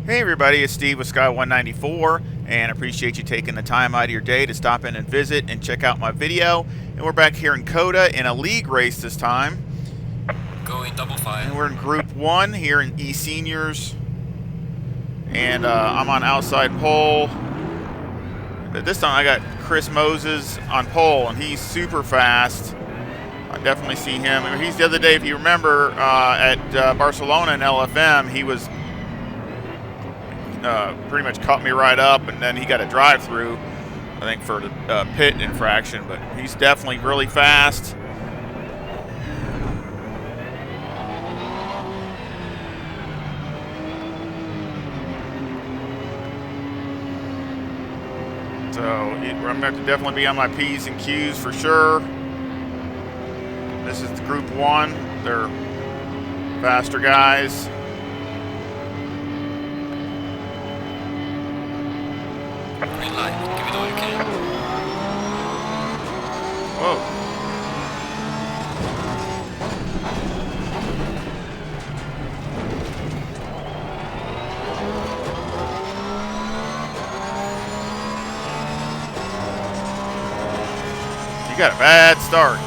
Hey everybody, it's Steve with Sky194, and I appreciate you taking the time out of your day to stop in and visit and check out my video. And we're back here in COTA in a league race this time. Going double file. And we're in Group 1 here in Eseniors. And I'm on outside pole. But this time I got Chris Moses on pole, and he's super fast. I definitely see him. I mean, he's the other day, if you remember, at Barcelona in LFM, he was pretty much cut me right up, and then he got a drive-through, I think, for the pit infraction. But he's definitely really fast. So I'm going to have to definitely be on my P's and Q's for sure. This is the Group 1. They're faster guys. Green light. Give it all you can. Whoa. You got a bad start.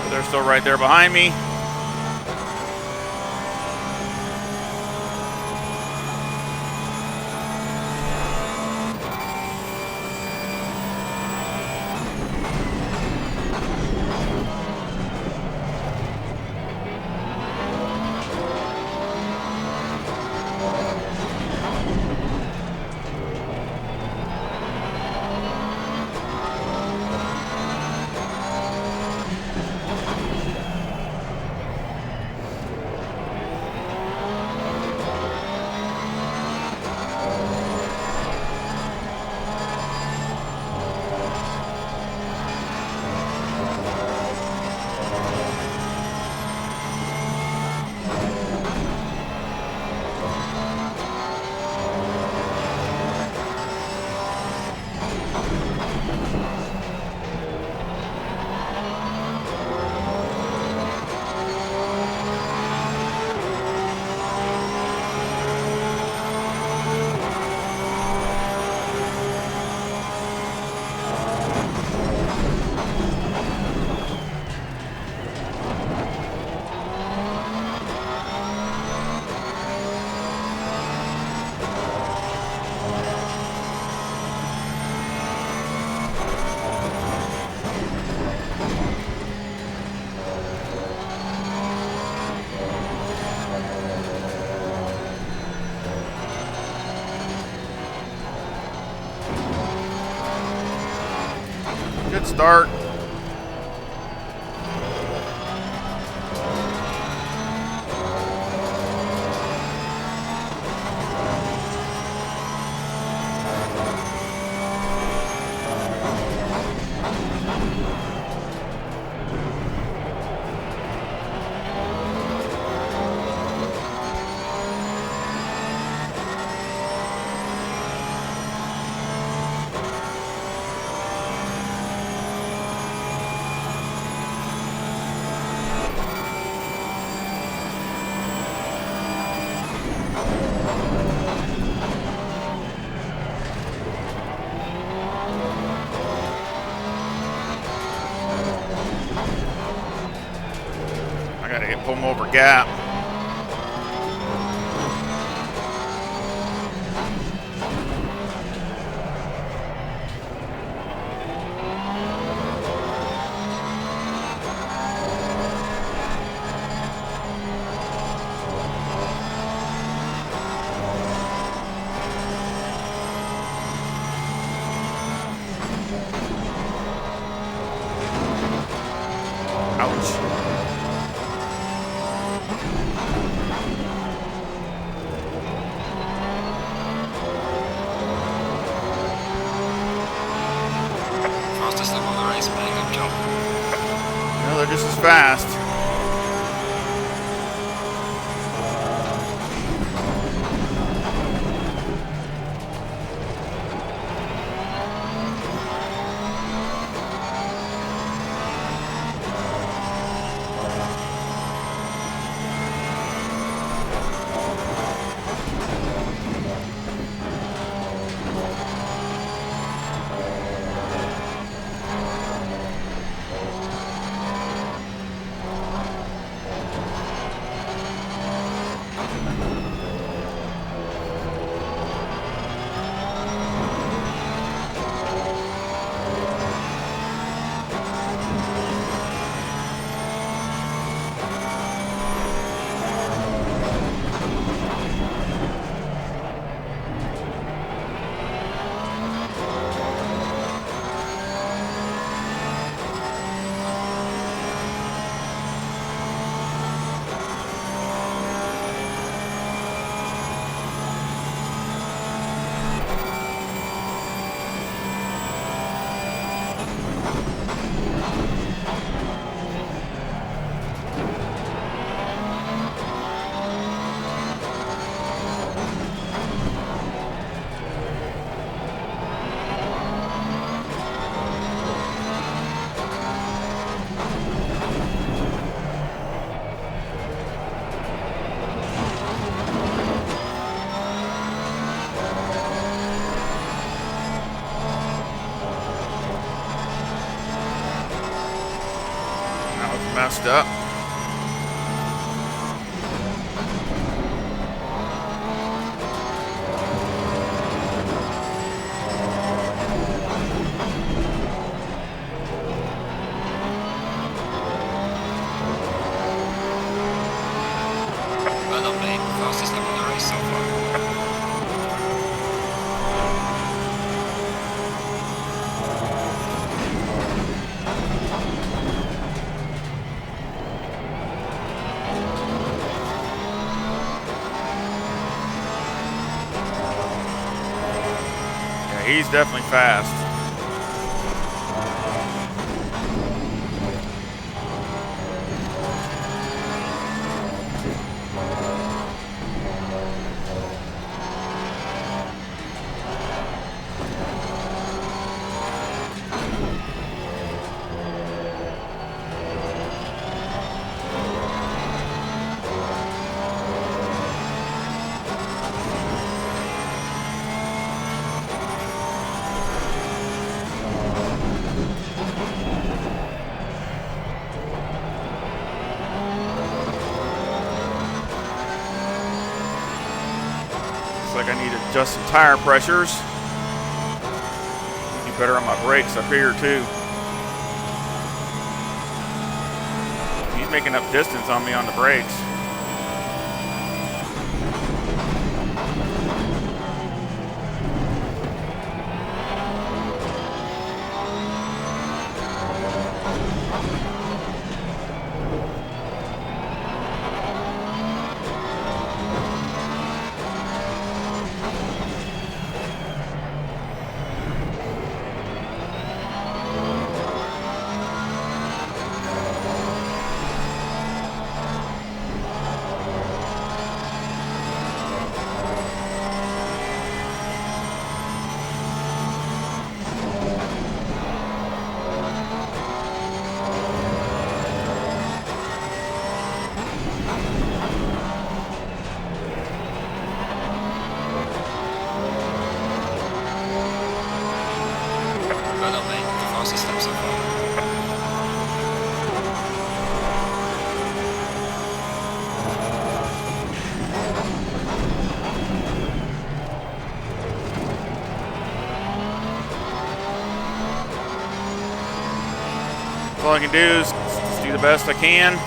They're still right there behind me. Good start. I gotta pull him over gap. just as fast. Messed up. Well done, mate. Fastest lap of the race so far. He's definitely fast. Looks like I need to adjust some tire pressures. Be better on my brakes up here too. He's making up distance on me on the brakes. Well done, mate. The fastest lap so far. All I can do is just do the best I can.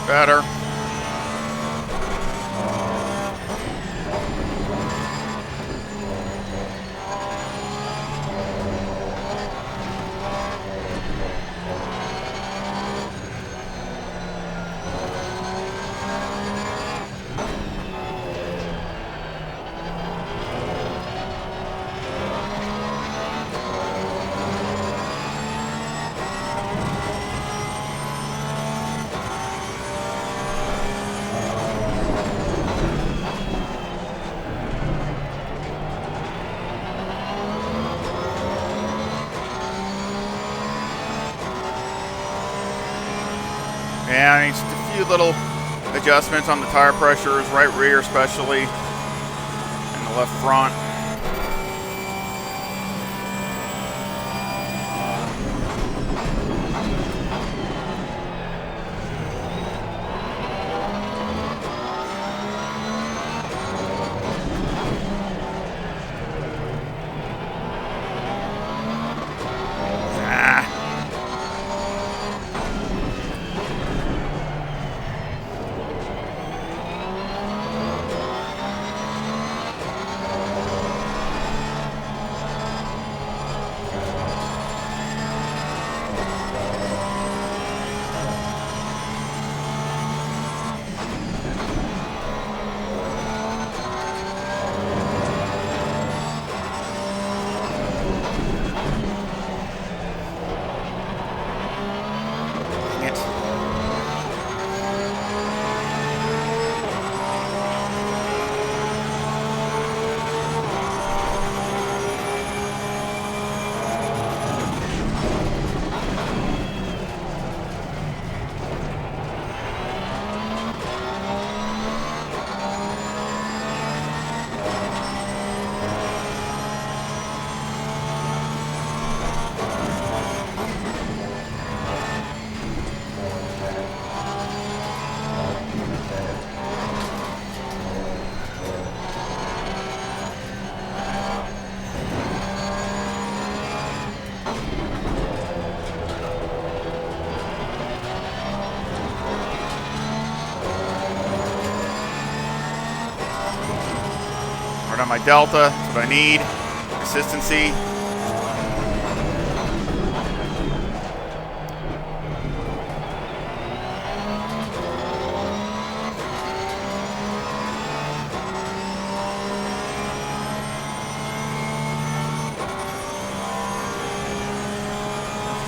better. Yeah, just a few little adjustments on the tire pressures, right rear especially, and the left front. On my Delta, that's what I need. Consistency.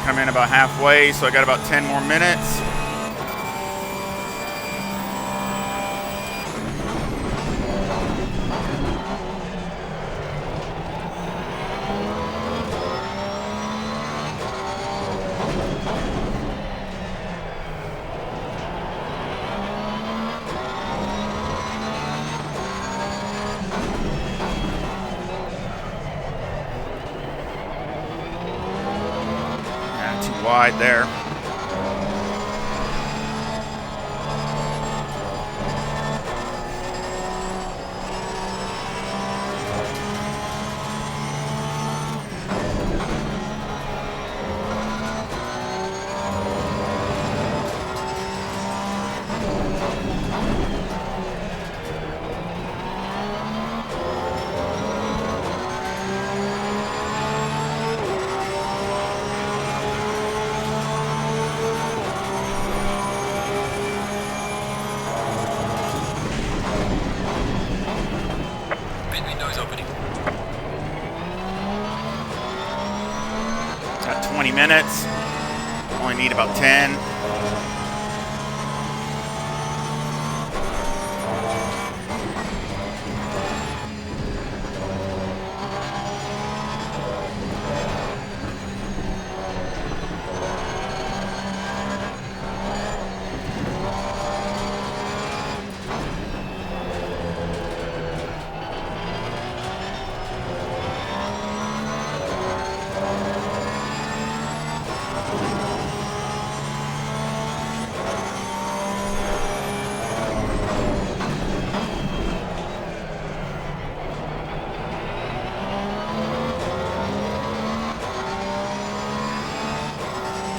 Come in about halfway, so I got about 10 more minutes. Wide there. Got 20 minutes. Only need about 10.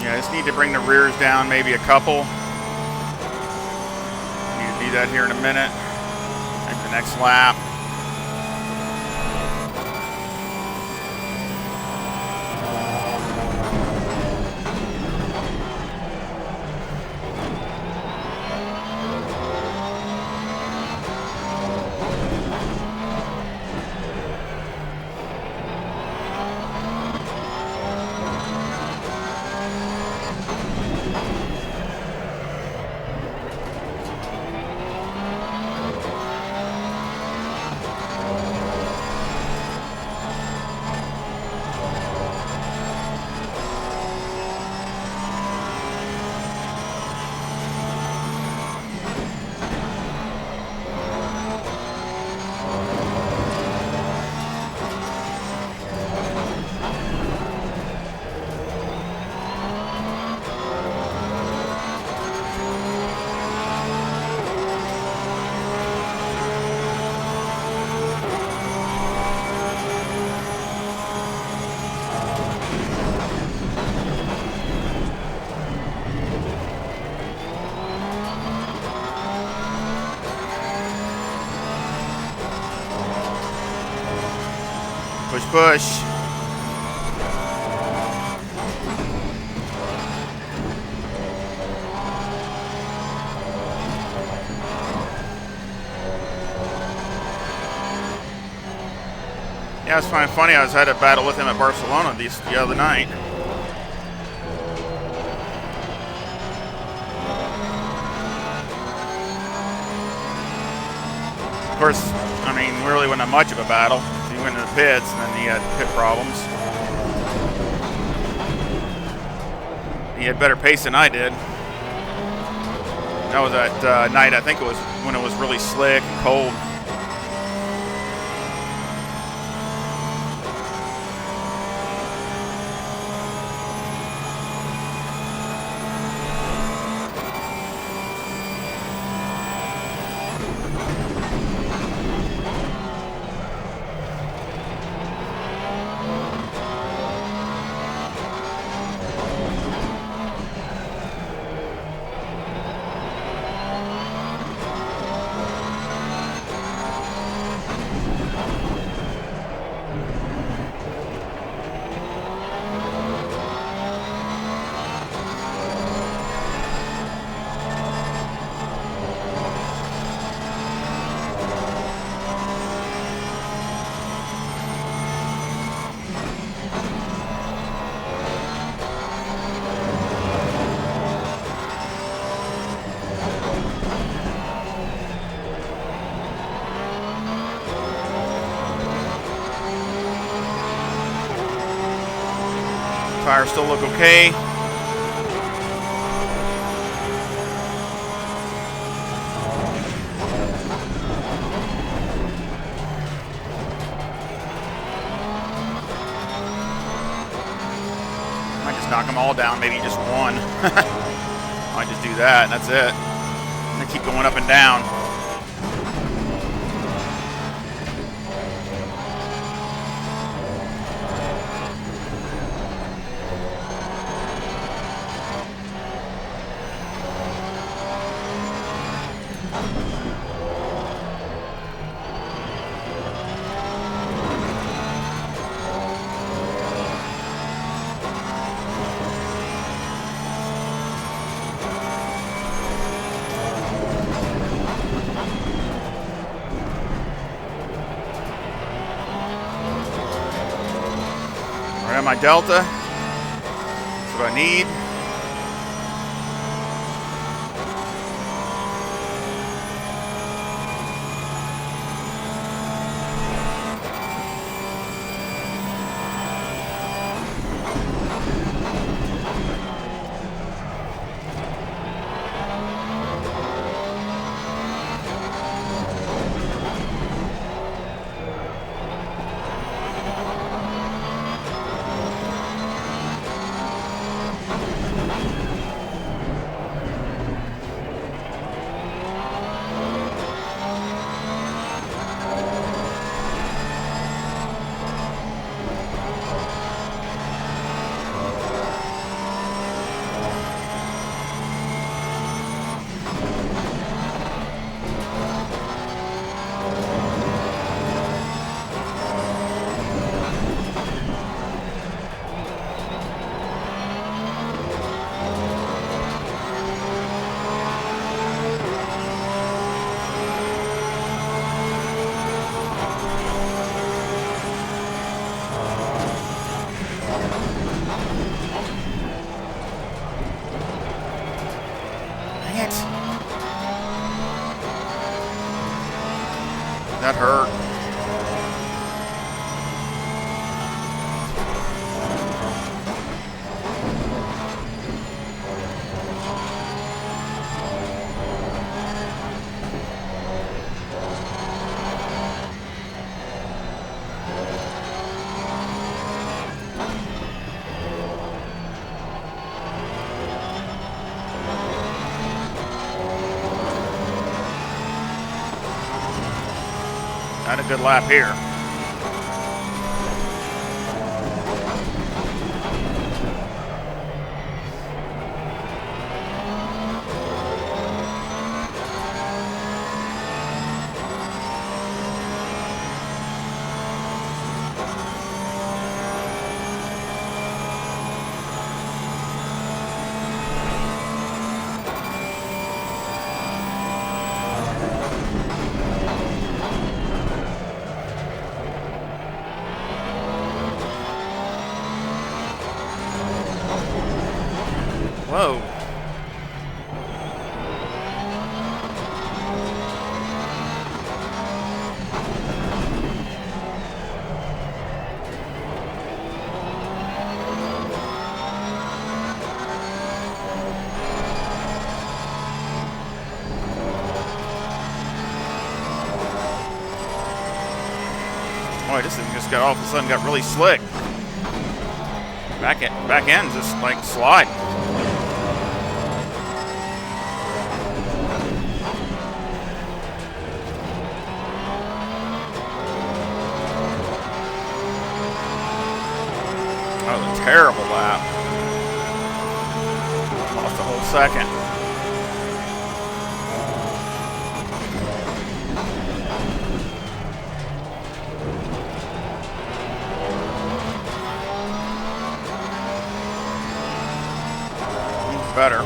Yeah, I just need to bring the rears down maybe a couple. that here in a minute. Maybe the next lap. Push, push. Yeah, it's kind of funny. I had a battle with him at Barcelona the other night. Of course, I mean, really wasn't much of a battle. He went into the pits, and then he had pit problems. He had better pace than I did. That was that night, I think it was when it was really slick and cold. Tires still look okay. Might just knock them all down, maybe just one. Might just do that, and that's it. And they keep going up and down. Right on my Delta. That's what I need. Dang it. That hurt. Had a good lap here. Whoa. Boy, this thing just got all of a sudden got really slick. Back end's just like sliding. That was a terrible lap. Lost a whole second. Better.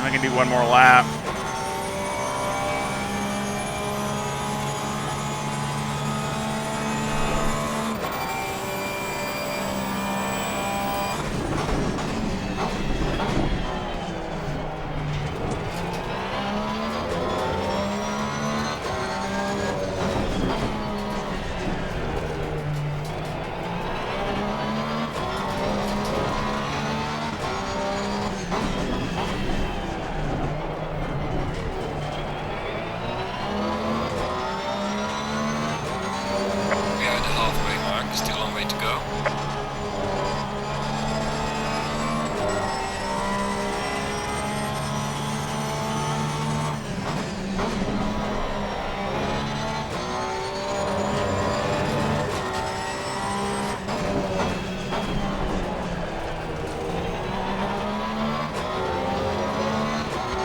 I can do one more lap. Still a long way to go.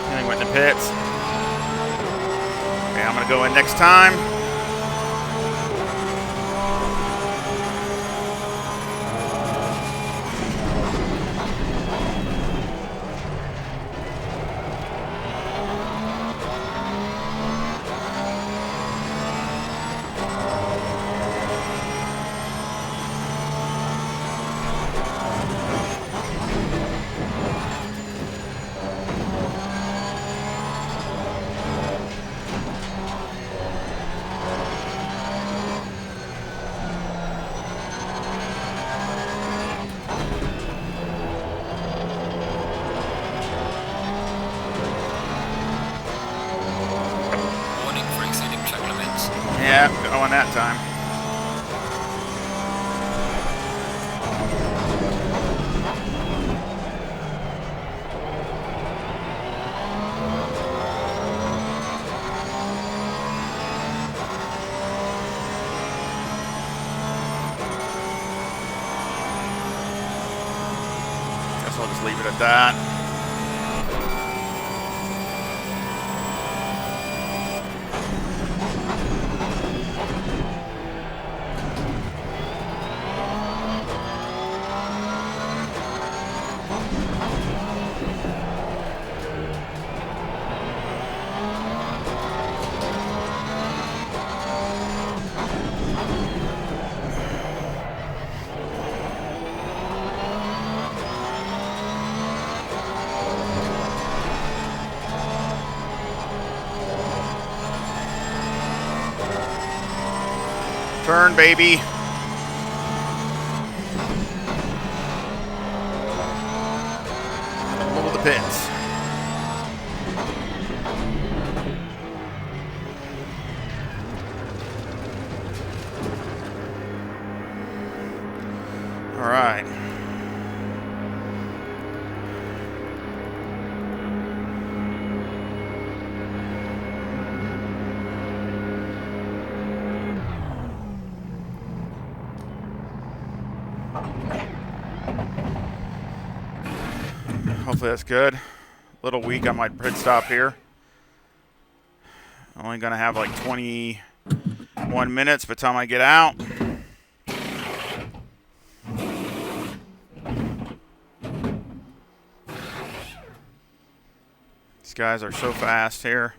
And he went to pits. Okay, I'm gonna go in next time. Yeah, going that time. leave it at that. Turn, baby. Middle of the pits. All right. Hopefully that's good. A little weak on my pit stop here. Only gonna have like 21 minutes by the time I get out. These guys are so fast here.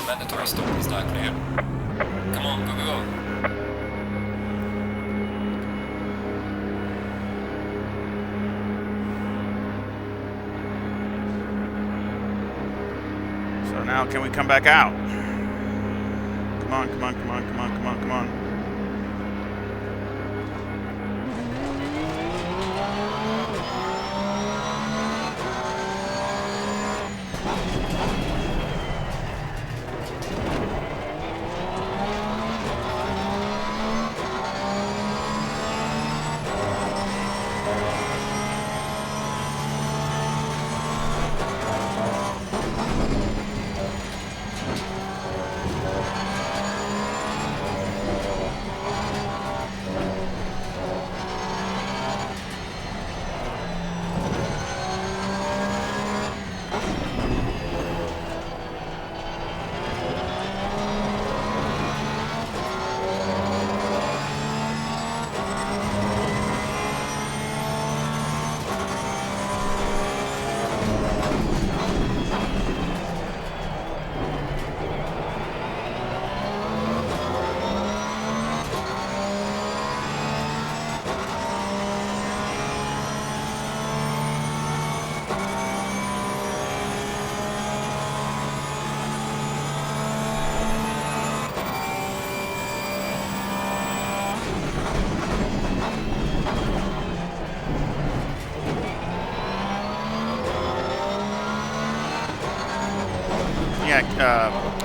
Mandatory stop is not clear. Come on, go, go, go. So now can we come back out? Come on, come on, come on, come on, come on, come on.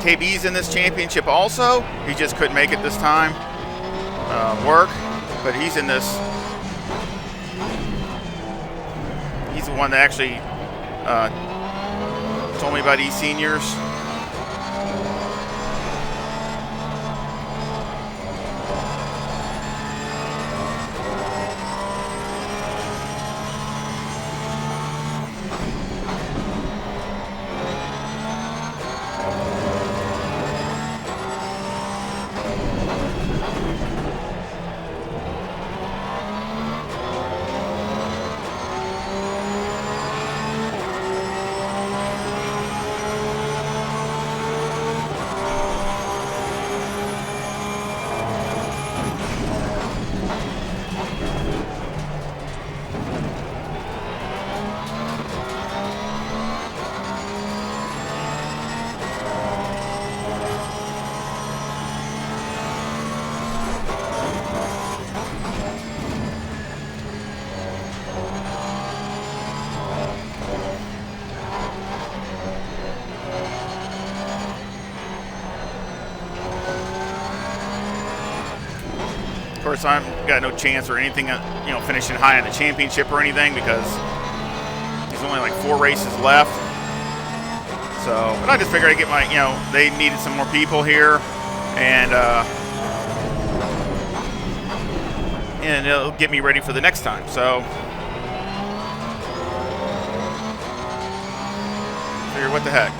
KB's in this championship also. He just couldn't make it this time work, but he's in this. He's the one that actually told me about Eseniors. Of course, I've got no chance or anything, finishing high in the championship or anything because there's only like 4 races left. So, but I just figured I'd get my, they needed some more people here, and and it'll get me ready for the next time. So, figure what the heck.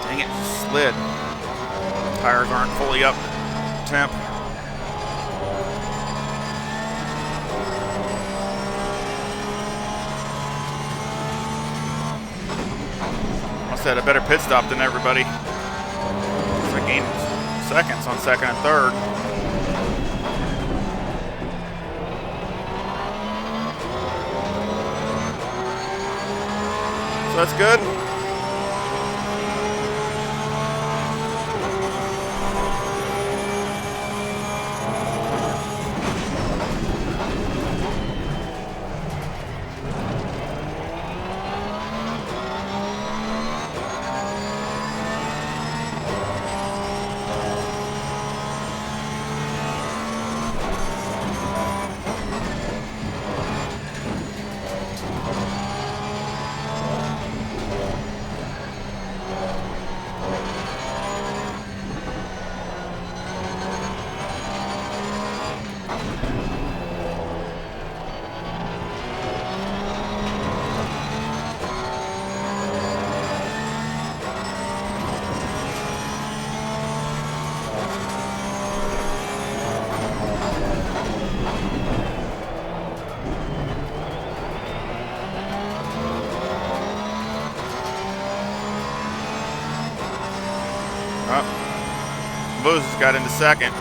Dang it, slid. Tires aren't fully up temp. Must have had a better pit stop than everybody. So I gained seconds on second and third. So that's good. Moses got into second.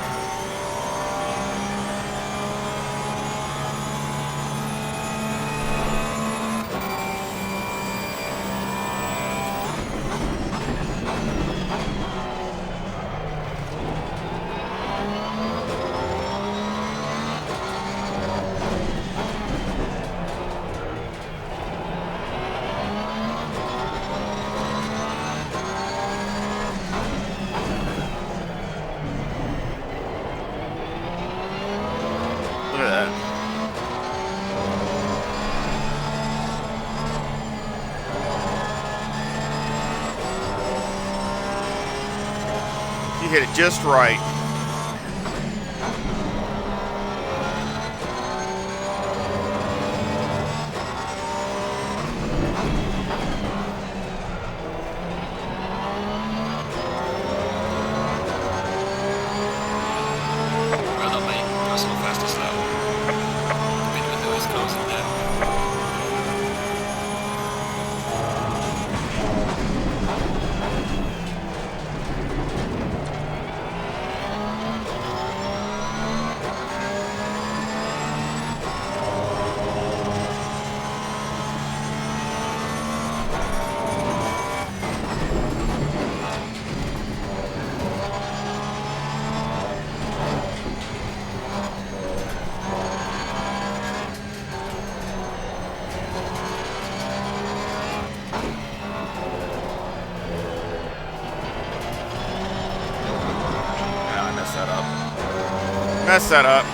Look at that. He hit it just right. Well done, mate. Personal fastest lap. Been with those cars in there. Yeah, I messed that up. Messed that up.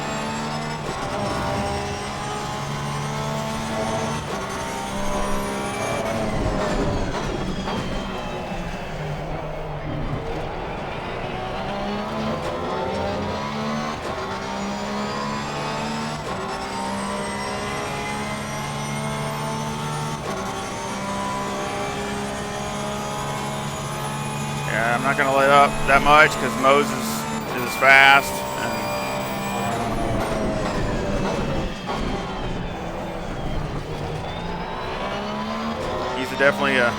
Yeah, I'm not going to let up that much because Moses is fast. And he's definitely a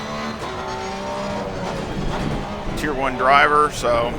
tier 1 driver, so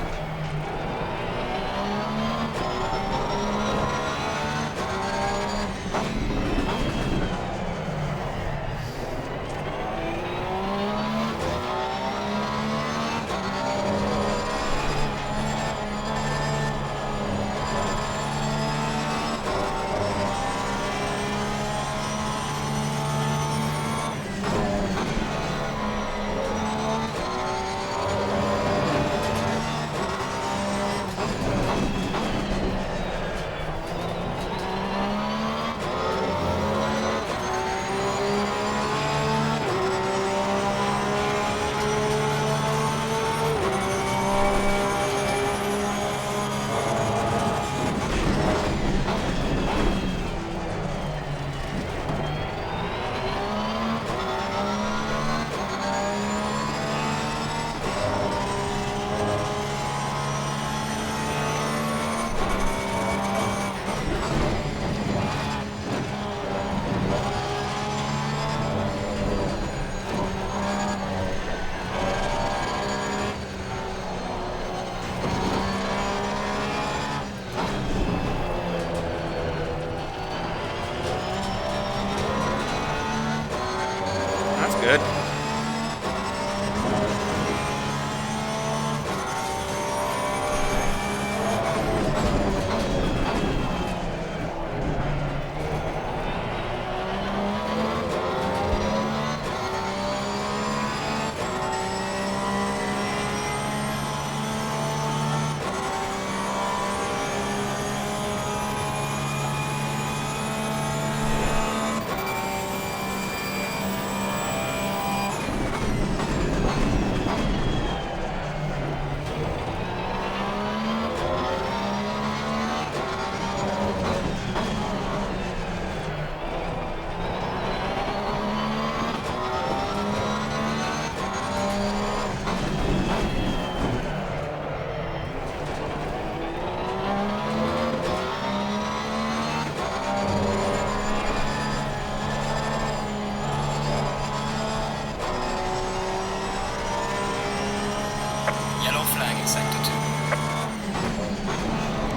Yellow flag in sector 2.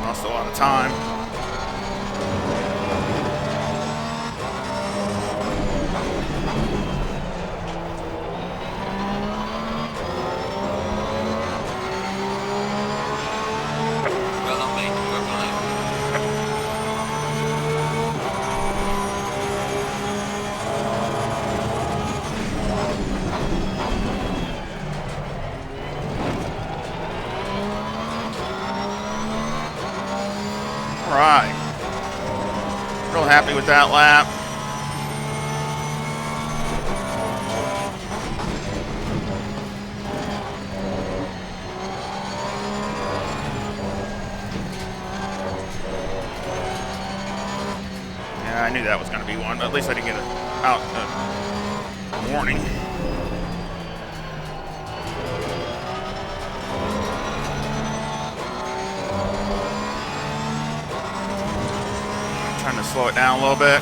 Lost a lot of time. Well done, mate. Purple line. All right. Real happy with that lap. Yeah, I knew that was going to be one, but at least I didn't get a warning. Trying to slow it down a little bit.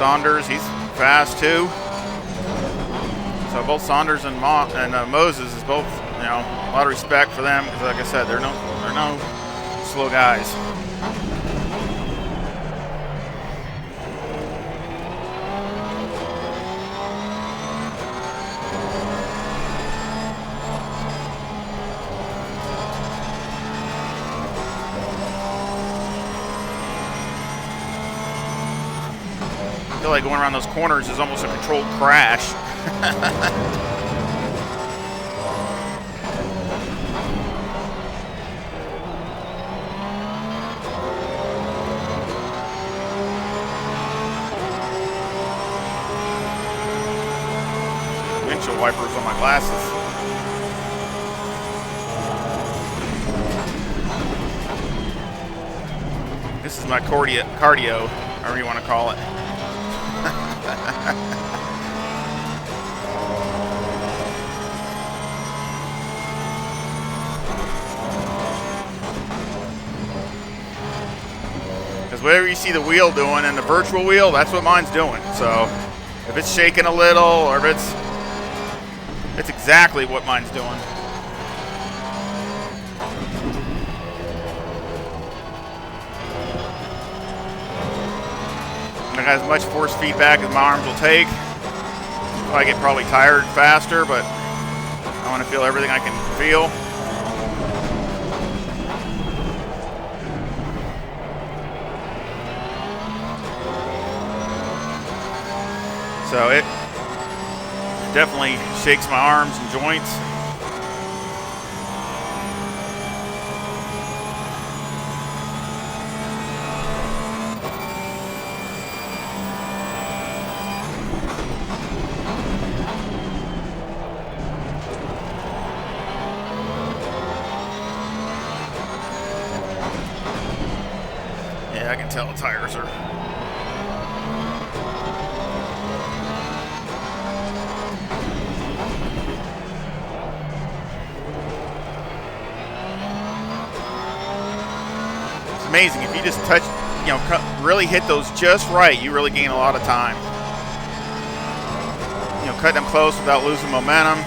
Saunders, he's fast too. So both Saunders and Moses is both, you know, a lot of respect for them because, like I said, they're no slow guys. I feel like going around those corners is almost a controlled crash. Windshield wipers on my glasses. This is my cardio, however you want to call it. Because whatever you see the wheel doing in the virtual wheel, that's what mine's doing. So if it's shaking a little or if it's exactly what mine's doing. I got as much force feedback as my arms will take. I get probably tired faster, but I want to feel everything I can feel. So it definitely shakes my arms and joints. Yeah, I can tell the tires are. It's amazing if you just touch, you know, really hit those just right, you really gain a lot of time. You know, cut them close without losing momentum.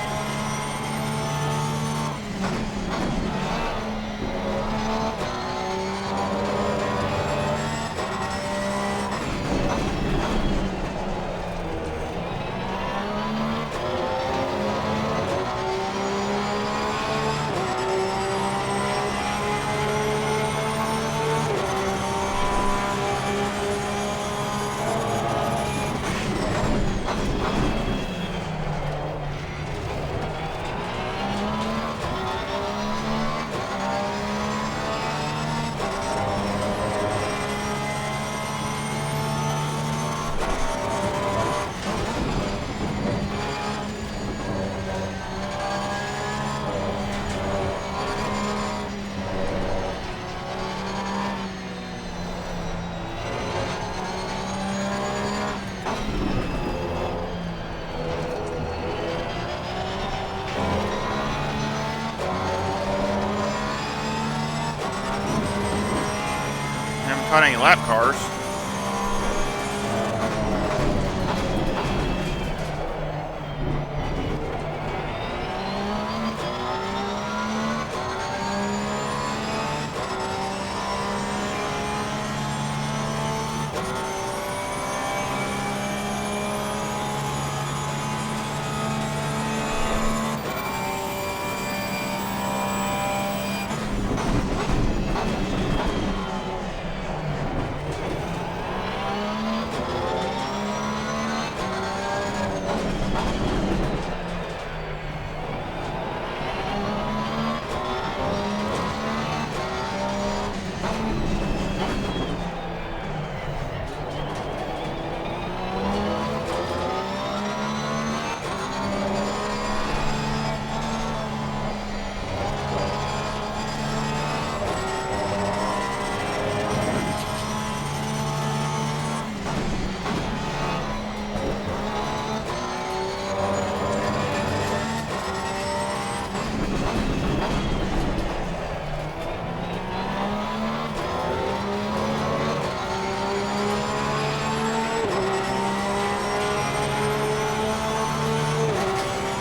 Not any lap cars.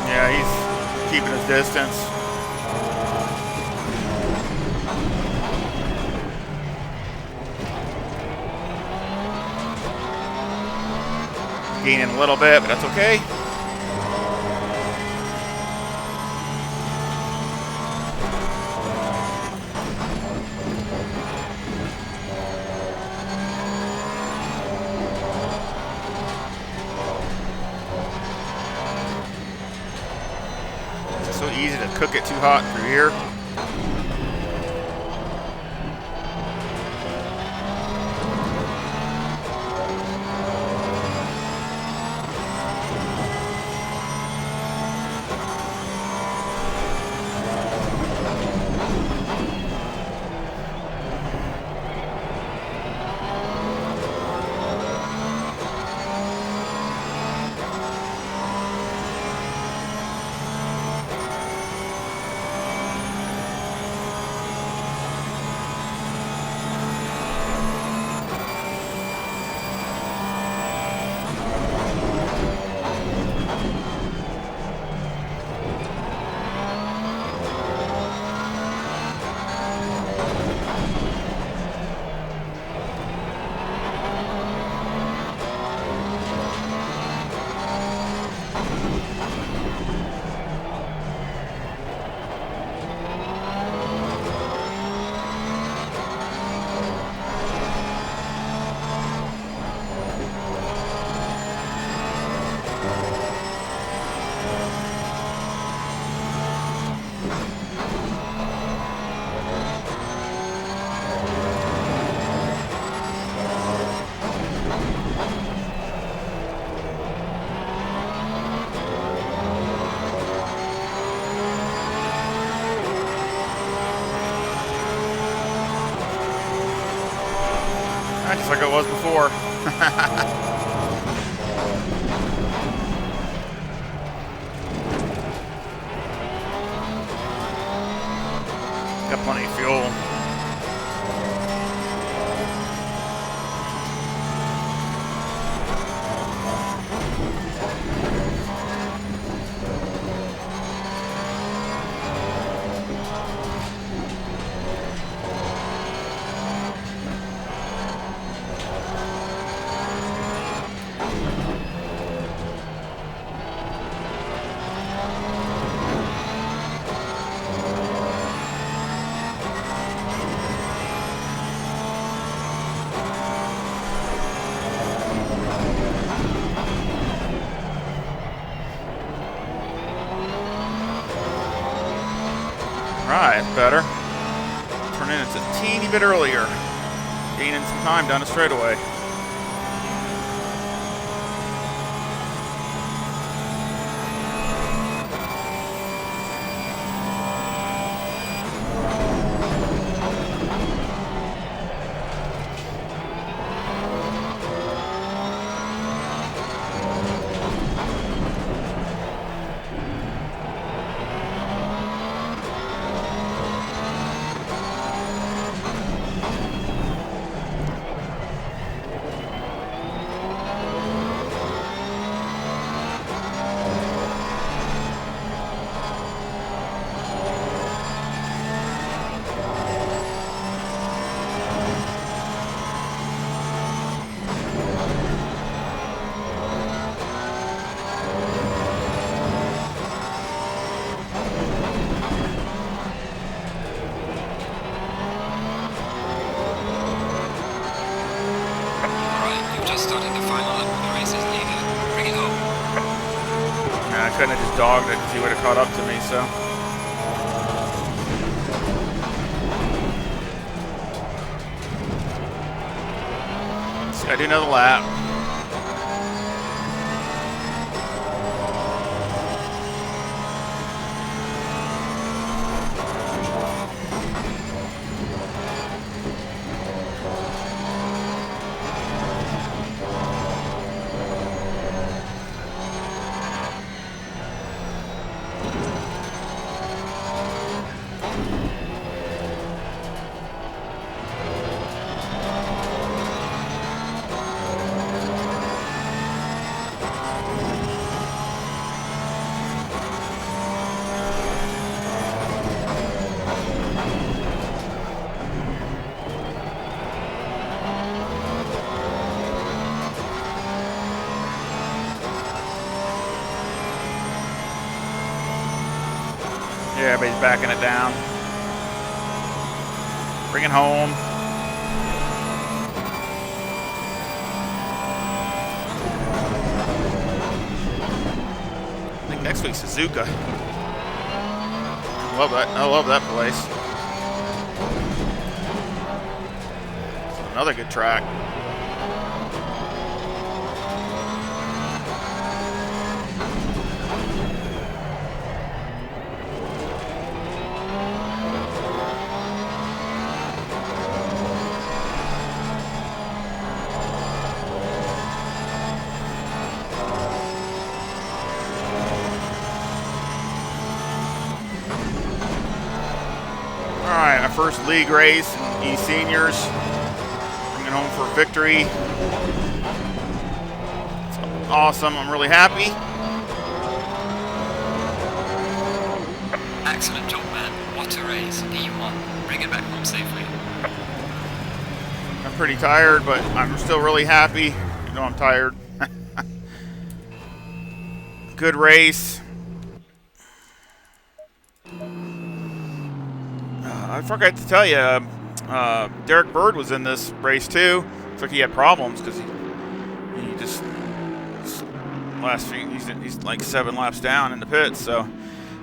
Yeah, he's keeping his distance. Gaining a little bit, but that's okay. It's so easy to cook it too hot through here. Just like it was before. Got plenty of fuel. Right, better. Turn in it's a teeny bit earlier. Gaining some time down the straightaway. starting the final lap of the race is needed. Bring it home. Yeah, I couldn't have just dogged it because he would have caught up to me, so. So I do another lap. Yeah, everybody's backing it down. Bring it home. I think next week's Suzuka. Love that. I love that place. Another good track. All right, our first league race in Eseniors. Bringing home for a victory. It's awesome. I'm really happy. Excellent job, man. What a race. P1. Bring it back home safely. I'm pretty tired, but I'm still really happy. You know, I'm tired. Good race. I forgot to tell you, Derek Bird was in this race too. Looks like he had problems because he just last few he's like 7 laps down in the pits. So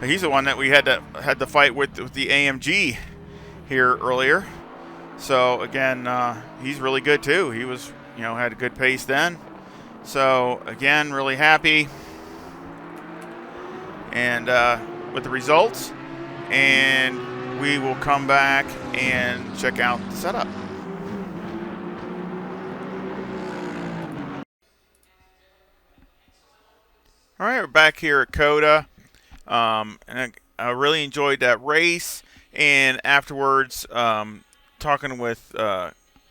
he's the one that we had to fight with the AMG here earlier. So again, he's really good too. He was had a good pace then. So again, really happy and with the results, and we will come back and check out the setup. All right, we're back here at COTA, and I really enjoyed that race. And afterwards, talking with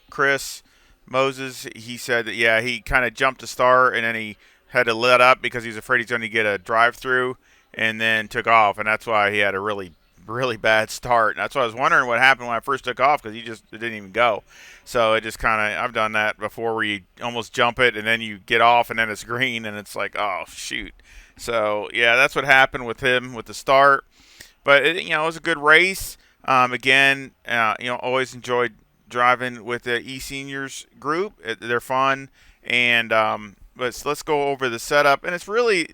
Chris Moses, he said that he kind of jumped the start and then he had to let up because he's afraid he's going to get a drive-through, and then took off, and that's why he had a really bad start. And that's why I was wondering what happened when I first took off, because it didn't even go. So it just kind of, I've done that before where you almost jump it and then you get off and then it's green and it's like, oh shoot. So yeah, that's what happened with him with the start. But it was a good race. Again, always enjoyed driving with the Eseniors group. They're fun. And but let's go over the setup, and it's really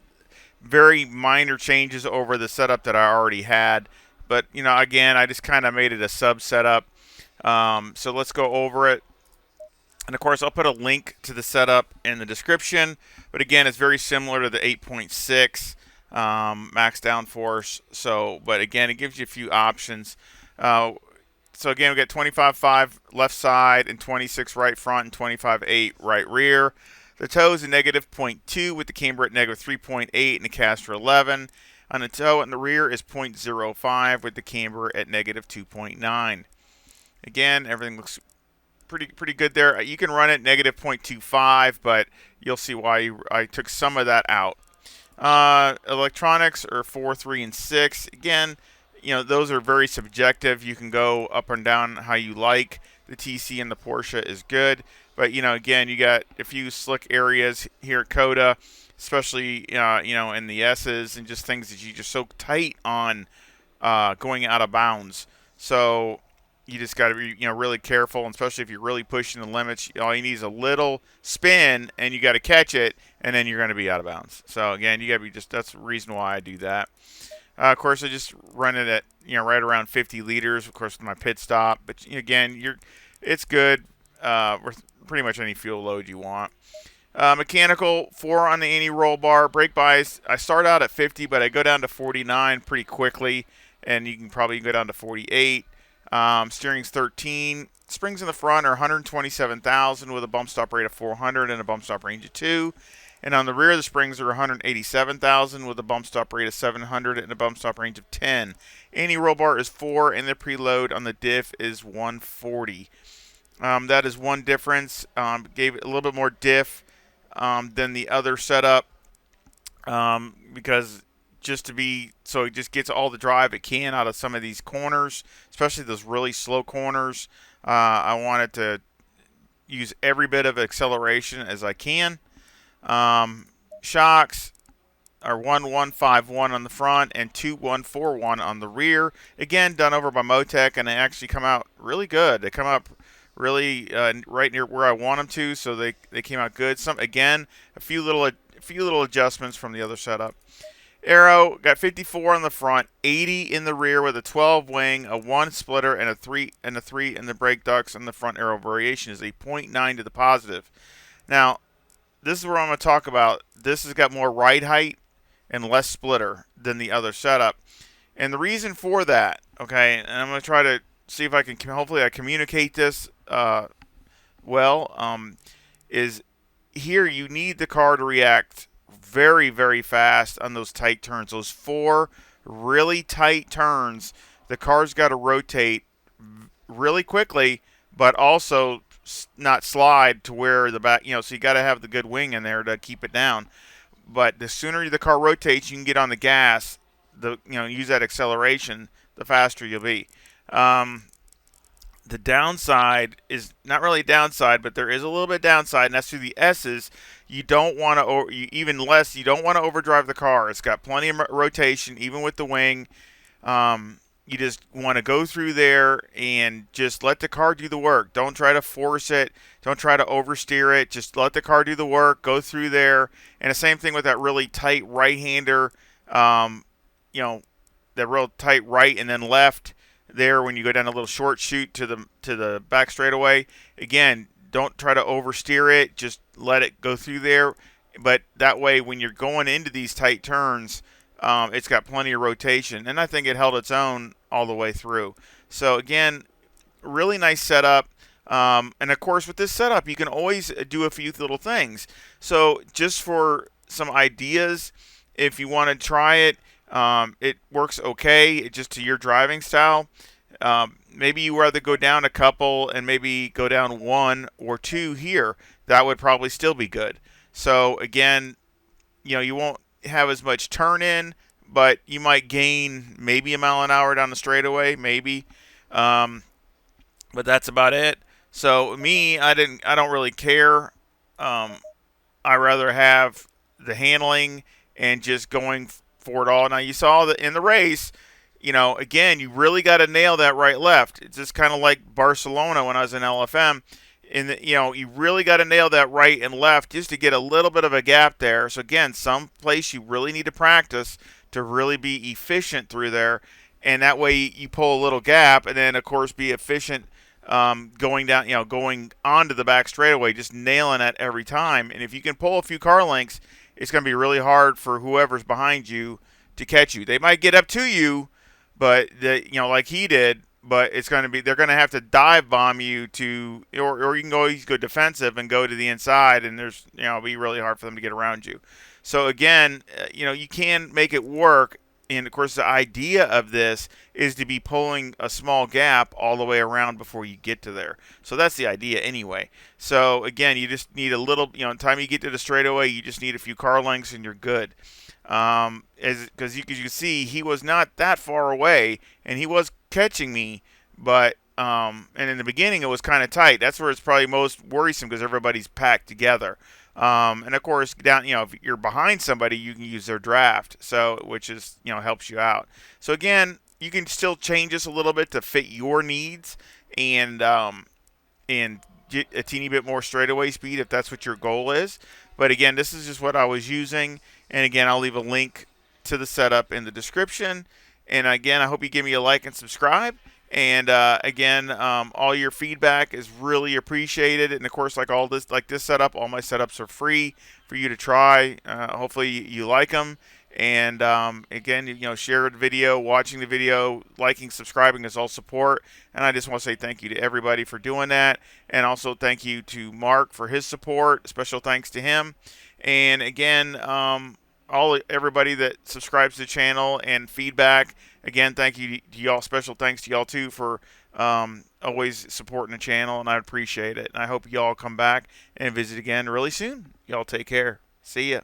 very minor changes over the setup that I already had. But, again, I just kind of made it a sub setup. So let's go over it. And, of course, I'll put a link to the setup in the description. But, again, it's very similar to the 8.6 max downforce. So, but, again, it gives you a few options. So, again, we got 25.5 left side and 26 right front and 25.8 right rear. The toe is a negative 0.2 with the camber at negative 3.8 and the caster 11. On the toe in the rear is 0.05 with the camber at negative 2.9. Again, everything looks pretty good there. You can run it negative 0.25, but you'll see why I took some of that out. Electronics are 4, 3, and 6. Again, those are very subjective. You can go up and down how you like. The TC and the Porsche is good. But, again, you got a few slick areas here at COTA, especially, in the S's and just things that you just so tight on going out of bounds. So, you just got to be, really careful, and especially if you're really pushing the limits. All you need is a little spin, and you got to catch it, and then you're going to be out of bounds. So again, you got to be that's the reason why I do that. Of course, I just run it at right around 50 liters, of course, with my pit stop. But again, it's good with pretty much any fuel load you want. Mechanical 4 on the anti-roll bar. Brake bias, I start out at 50, but I go down to 49 pretty quickly, and you can probably go down to 48. Steering's 13. Springs in the front are 127,000 with a bump stop rate of 400 and a bump stop range of 2. And on the rear, the springs are 187,000 with a bump stop rate of 700 and a bump stop range of 10. Anti-roll bar is 4, and the preload on the diff is 140. That is one difference. Gave it a little bit more diff than the other setup because so it just gets all the drive it can out of some of these corners, especially those really slow corners. I wanted to use every bit of acceleration as I can. Shocks are 1151 on the front and 2141 on the rear. Again, done over by Motec, and they actually come out really good. They come up really right near where I want them to, so they came out good. A few little adjustments from the other setup. Aero got 54 on the front, 80 in the rear with a 12 wing, a 1 splitter, and a 3 in the brake ducts, and the front aero variation is a 0.9 to the positive. Now, this is where I'm going to talk about. This has got more ride height and less splitter than the other setup. And the reason for that, okay, and I'm going to try to see if I can, hopefully I communicate this well, is here you need the car to react very, very fast on those tight turns. Those 4 really tight turns, the car's got to rotate really quickly, but also not slide to where the back, so you got to have the good wing in there to keep it down. But the sooner the car rotates, you can get on the gas, use that acceleration, the faster you'll be. The downside is not really a downside, but there is a little bit downside, and that's through the S's. You don't want to, you don't want to overdrive the car. It's got plenty of rotation, even with the wing. You just want to go through there and just let the car do the work. Don't try to force it. Don't try to oversteer it. Just let the car do the work. Go through there. And the same thing with that really tight right-hander, that real tight right and then left there when you go down a little short chute to the back straightaway. Again, don't try to oversteer it. Just let it go through there. But that way, when you're going into these tight turns, it's got plenty of rotation, and I think it held its own all the way through. So again, really nice setup. And of course, with this setup, you can always do a few little things. So just for some ideas, if you want to try it, it works okay, just to your driving style. Maybe you rather go down a couple and maybe go down 1 or 2 here. That would probably still be good. So again, you won't have as much turn in, but you might gain maybe a mile an hour down the straightaway, maybe. But that's about it. So me, I don't really care. I rather have the handling and just going for it all. Now you saw that in the race, again, you really got to nail that right left. It's just kind of like Barcelona when I was in LFM. You really got to nail that right and left just to get a little bit of a gap there. So again, some place you really need to practice to really be efficient through there, and that way you pull a little gap, and then of course be efficient going down, going onto the back straightaway, just nailing it every time. And if you can pull a few car lengths, it's going to be really hard for whoever's behind you to catch you. They might get up to you, but like he did. But they're going to have to dive bomb you or you can always go defensive and go to the inside, and it'll be really hard for them to get around you. So again, you can make it work. And of course, the idea of this is to be pulling a small gap all the way around before you get to there. So that's the idea anyway. So again, you just need a little, by the time you get to the straightaway, you just need a few car lengths and you're good. Because you can see, he was not that far away, and he was catching me, but and in the beginning it was kind of tight. That's where it's probably most worrisome because everybody's packed together. And of course, down, if you're behind somebody, you can use their draft, so which is helps you out. So again, you can still change this a little bit to fit your needs, and get a teeny bit more straightaway speed if that's what your goal is. But again, this is just what I was using. And again, I'll leave a link to the setup in the description. And again, I hope you give me a like and subscribe. And again, all your feedback is really appreciated. And of course, like this setup, all my setups are free for you to try. Hopefully, you like them. And again, share the video, watching the video, liking, subscribing is all support. And I just want to say thank you to everybody for doing that. And also thank you to Mark for his support. Special thanks to him. And again, everybody that subscribes to the channel and feedback. Again, thank you to y'all. Special thanks to y'all too for always supporting the channel, and I appreciate it. And I hope y'all come back and visit again really soon. Y'all take care. See ya.